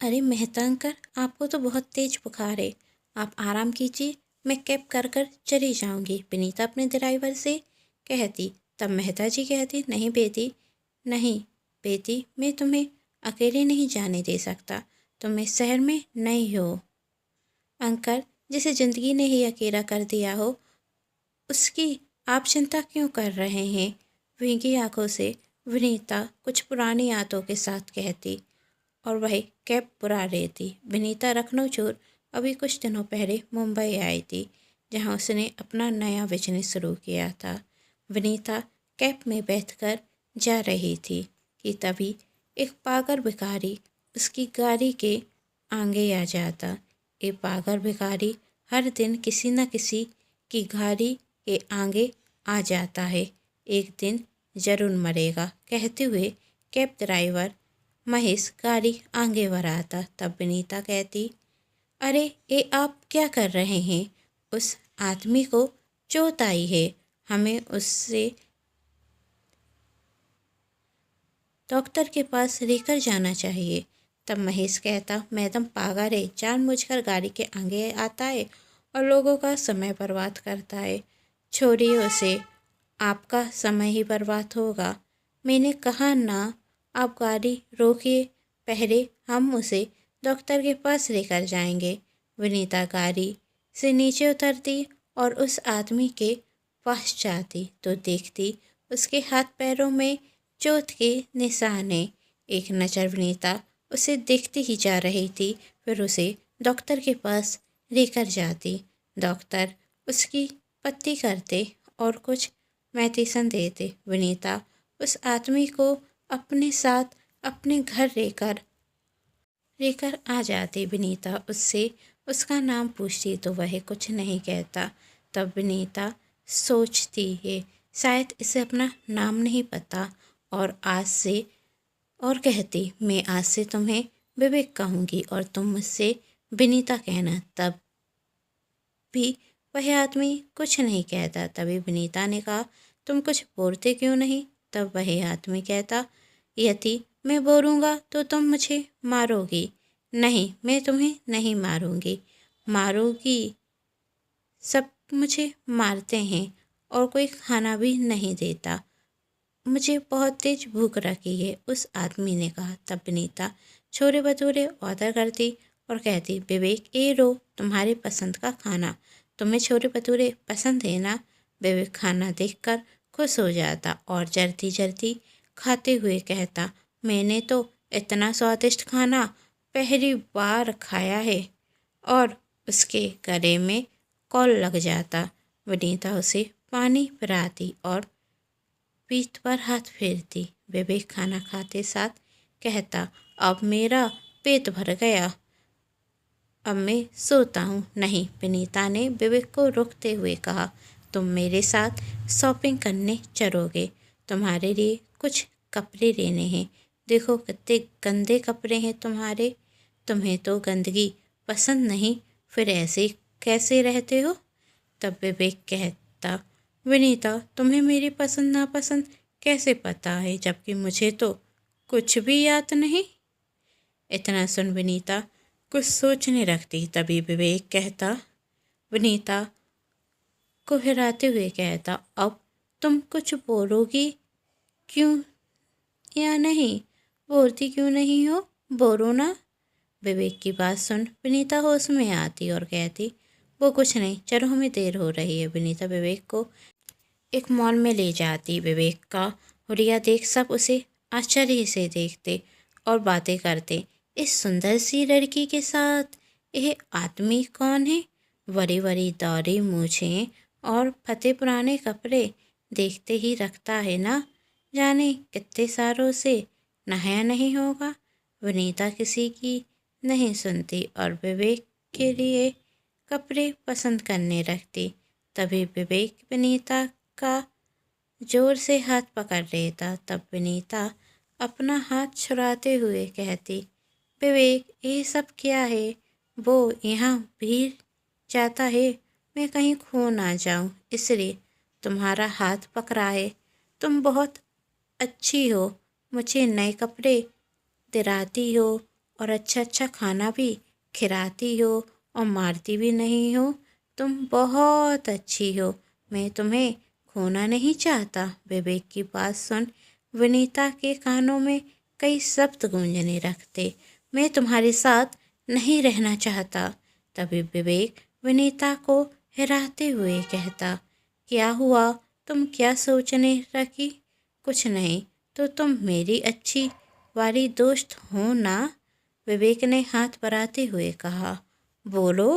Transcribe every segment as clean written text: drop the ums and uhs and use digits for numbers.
अरे मेहता अंकल, आपको तो बहुत तेज बुखार है। आप आराम कीजिए, मैं कैब कर कर चली जाऊंगी, विनीता अपने ड्राइवर से कहती। तब मेहता जी कहती, नहीं बेटी, नहीं बेटी, मैं तुम्हें अकेले नहीं जाने दे सकता। तुम इस शहर में नई हो अंकल, जिसे ज़िंदगी ने ही अकेला कर दिया हो उसकी आप चिंता क्यों कर रहे हैं? भीगी आंखों से विनीता कुछ पुरानी यादों के साथ कहती और वह कैब बुरा रही थी। विनीता लखनऊ अभी कुछ दिनों पहले मुंबई आई थी, जहां उसने अपना नया बिजनेस शुरू किया था। विनीता कैब में बैठकर जा रही थी कि तभी एक पागल भिखारी उसकी गाड़ी के आगे आ जाता। ये पागल भिखारी हर दिन किसी न किसी की गाड़ी के आगे आ जाता है। एक दिन जरूर मरेगा, कहते हुए कैब ड्राइवर महेश गाड़ी आगे बढ़ाता। तब विनीता कहती, अरे ये आप क्या कर रहे हैं? उस आदमी को चोट आई है, हमें उससे डॉक्टर के पास लेकर जाना चाहिए। तब महेश कहता, मैडम पागल है, जानबूझकर गाड़ी के आगे आता है और लोगों का समय बर्बाद करता है। छोड़िए उसे, आपका समय ही बर्बाद होगा। मैंने कहा ना, आप गाड़ी रोकिए, पहले हम उसे डॉक्टर के पास लेकर जाएंगे। विनीता गाड़ी से नीचे उतरती और उस आदमी के पास जाती तो देखती उसके हाथ पैरों में चोट के निशान हैं। एक नज़र विनीता उसे देखती ही जा रही थी, फिर उसे डॉक्टर के पास लेकर जाती। डॉक्टर उसकी पट्टी करते और कुछ मेडिसिन देते। विनीता उस आदमी को अपने साथ अपने घर लेकर लेकर आ जाती। विनीता उससे उसका नाम पूछती तो वह कुछ नहीं कहता। तब विनीता सोचती है, शायद इसे अपना नाम नहीं पता, और कहती, मैं आज से तुम्हें विवेक कहूँगी और तुम मुझसे विनीता कहना। तब भी वह आदमी कुछ नहीं कहता। तभी विनीता ने कहा, तुम कुछ बोलते क्यों नहीं? तब वह आदमी कहता, यदि मैं बोलूँगा तो तुम मुझे मारोगी। नहीं, मैं तुम्हें नहीं मारूंगी। मारूंगी, सब मुझे मारते हैं और कोई खाना भी नहीं देता। मुझे बहुत तेज भूख रखी है, उस आदमी ने कहा। तब विनीता छोले भटूरे ऑर्डर करती और कहती, विवेक ये लो तुम्हारी पसंद का खाना। तुम्हें छोले भटूरे पसंद है ना? विवेक खाना देखकर खुश हो जाता और जल्दी जल्दी खाते हुए कहता, मैंने तो इतना स्वादिष्ट खाना पहली बार खाया है। और उसके गले में कॉल लग जाता। विनीता उसे पानी पिलाती और पीठ पर हाथ फेरती। विवेक खाना खाते साथ कहता, अब मेरा पेट भर गया, अब मैं सोता हूँ। नहीं, विनीता ने विवेक को रोकते हुए कहा, तुम मेरे साथ शॉपिंग करने चलोगे? तुम्हारे लिए कुछ कपड़े लेने हैं। देखो कितने गंदे कपड़े हैं तुम्हारे। तुम्हें तो गंदगी पसंद नहीं, फिर ऐसे कैसे रहते हो? तब विवेक कहता, विनीता तुम्हें मेरी पसंद नापसंद कैसे पता है, जबकि मुझे तो कुछ भी याद नहीं। इतना सुन विनीता कुछ सोचने लगती। तभी विवेक कहता, विनीता को हिलाते हुए कहता, अब तुम कुछ बोलोगी क्यों या नहीं? बोलती क्यों नहीं हो? बोलो ना। विवेक की बात सुन विनीता होश में आती और कहती, वो कुछ नहीं, चलो हमें देर हो रही है। विनीता विवेक को एक मॉल में ले जाती। विवेक का हुलिया देख सब उसे आश्चर्य से देखते और बातें करते। इस सुंदर सी लड़की के साथ यह आदमी कौन है? बड़ी बड़ी दाढ़ी मूछें और फटे पुराने कपड़े, देखते ही रखता है ना जाने कितने सालों से नहाया नहीं होगा। विनीता किसी की नहीं सुनती और विवेक के लिए कपड़े पसंद करने लगती। तभी विवेक विनीता का जोर से हाथ पकड़ लेता। तब विनीता अपना हाथ छुड़ाते हुए कहती, विवेक ये सब क्या है? वो यहाँ भीड़ जाता है, मैं कहीं खो ना जाऊँ इसलिए तुम्हारा हाथ पकड़ा है। तुम बहुत अच्छी हो, मुझे नए कपड़े दिलाती हो और अच्छा अच्छा खाना भी खिलाती हो और मारती भी नहीं हो। तुम बहुत अच्छी हो, मैं तुम्हें खोना नहीं चाहता। विवेक की बात सुन विनीता के कानों में कई शब्द गूंजने लगते। मैं तुम्हारे साथ नहीं रहना चाहता। तभी विवेक विनीता को हिराते हुए कहता, क्या हुआ, तुम क्या सोचने लगी? कुछ नहीं, तो तुम मेरी अच्छी वाली दोस्त हो ना? विवेक ने हाथ बढ़ाते हुए कहा। बोलो।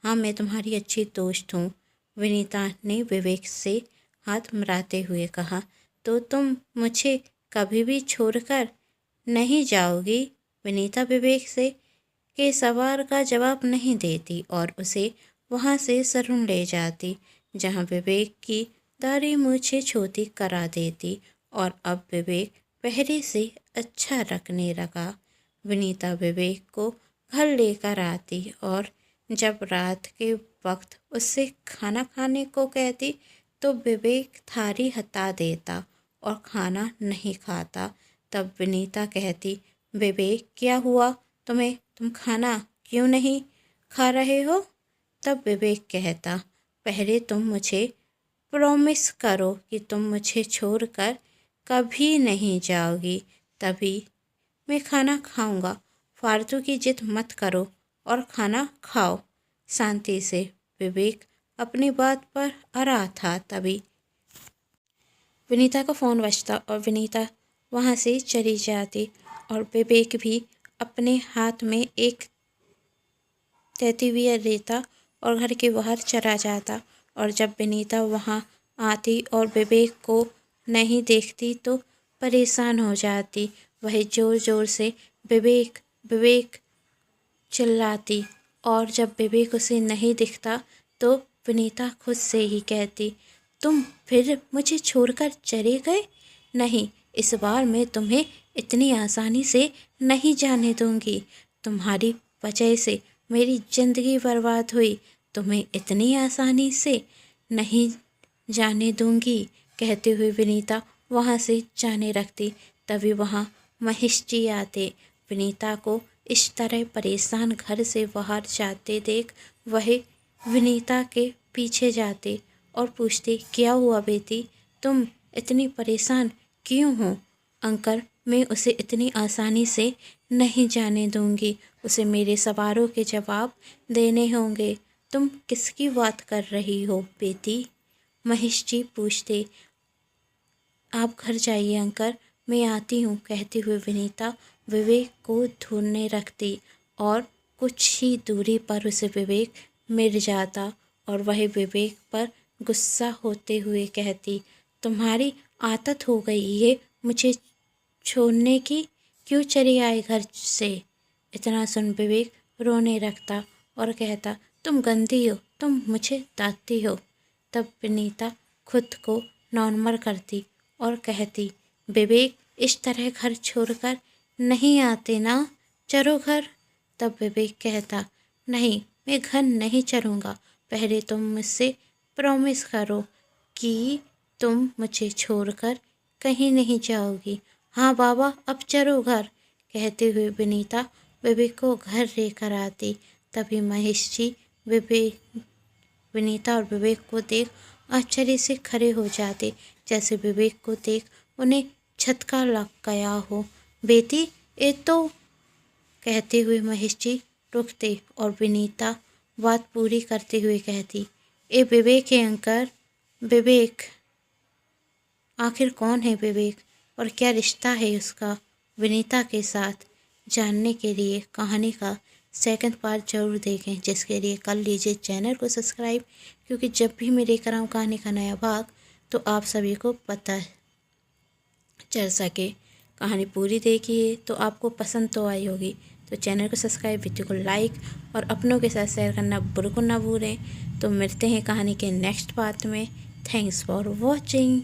हाँ, मैं तुम्हारी अच्छी दोस्त हूँ, विनीता ने विवेक से हाथ मिलाते हुए कहा। तो तुम मुझे कभी भी छोड़कर नहीं जाओगी? विनीता विवेक से के सवाल का जवाब नहीं देती और उसे वहाँ से सरून ले जाती, जहाँ विवेक की दाढ़ी मूछें छोटी करा देती। और अब विवेक पहले से अच्छा रखने लगा। विनीता विवेक को घर लेकर आती और जब रात के वक्त उससे खाना खाने को कहती तो विवेक थाली हटा देता और खाना नहीं खाता। तब विनीता कहती, विवेक क्या हुआ तुम्हें, तुम खाना क्यों नहीं खा रहे हो? तब विवेक कहता, पहले तुम मुझे प्रॉमिस करो कि तुम मुझे छोड़कर कभी नहीं जाओगी, तभी मैं खाना खाऊंगा। फालतू की जिद मत करो और खाना खाओ शांति से। विवेक अपनी बात पर अड़ा था। तभी विनीता का फ़ोन बजता और विनीता वहाँ से चली जाती और विवेक भी अपने हाथ में एक तैती हुई लेता और घर के बाहर चला जाता। और जब विनीता वहाँ आती और विवेक को नहीं देखती तो परेशान हो जाती। वह ज़ोर ज़ोर से विवेक विवेक चिल्लाती और जब विवेक उसे नहीं दिखता तो विनीता खुद से ही कहती, तुम फिर मुझे छोड़कर चले गए? नहीं, इस बार मैं तुम्हें इतनी आसानी से नहीं जाने दूंगी। तुम्हारी वजह से मेरी ज़िंदगी बर्बाद हुई, तुम्हें इतनी आसानी से नहीं जाने दूंगी। कहते हुए विनीता वहाँ से जाने लगती। तभी वहाँ महेश जी आते। विनीता को इस तरह परेशान घर से बाहर जाते देख वह विनीता के पीछे जाते और पूछते, क्या हुआ बेटी, तुम इतनी परेशान क्यों हो? अंकल, मैं उसे इतनी आसानी से नहीं जाने दूंगी, उसे मेरे सवालों के जवाब देने होंगे। तुम किसकी बात कर रही हो बेटी? महेश जी पूछते। आप घर जाइए अंकल, मैं आती हूँ। कहते हुए विनीता विवेक को ढूंढने लगती और कुछ ही दूरी पर उसे विवेक मिल जाता और वह विवेक पर गुस्सा होते हुए कहती, तुम्हारी आदत हो गई है मुझे छोड़ने की, क्यों चले आए घर से? इतना सुन विवेक रोने लगता और कहता, तुम गंदी हो, तुम मुझे डांटती हो। तब विनीता खुद को नॉर्मल करती और कहती, विवेक इस तरह घर छोड़कर नहीं आते ना, चलो घर। तब विवेक कहता, नहीं, मैं घर नहीं चलूँगा, पहले तुम मुझसे प्रॉमिस करो कि तुम मुझे छोड़कर कहीं नहीं जाओगी। हाँ बाबा, अब चलो घर। कहते हुए विनीता विवेक को घर लेकर आती। तभी महेश जी विनीता और विवेक को देख आश्चर्य से खड़े हो जाते, जैसे विवेक को देख उन्हें झटका लग गया हो। बेटी, ये तो, कहते हुए महेश जी रुकते और विनीता बात पूरी करते हुए कहती, ये विवेक है अंकल। विवेक, आखिर कौन है विवेक और क्या रिश्ता है उसका विनीता के साथ? जानने के लिए कहानी का सेकंड पार्ट जरूर देखें, जिसके लिए कर लीजिए चैनल को सब्सक्राइब, क्योंकि जब भी मैं लेकर आऊँ कहानी का नया भाग तो आप सभी को पता चल सके। कहानी पूरी देखिए तो आपको पसंद तो आई होगी, तो चैनल को सब्सक्राइब, वीडियो को लाइक और अपनों के साथ शेयर करना बिल्कुल ना भूलें। तो मिलते हैं कहानी के नेक्स्ट पार्ट में। Thanks for watching.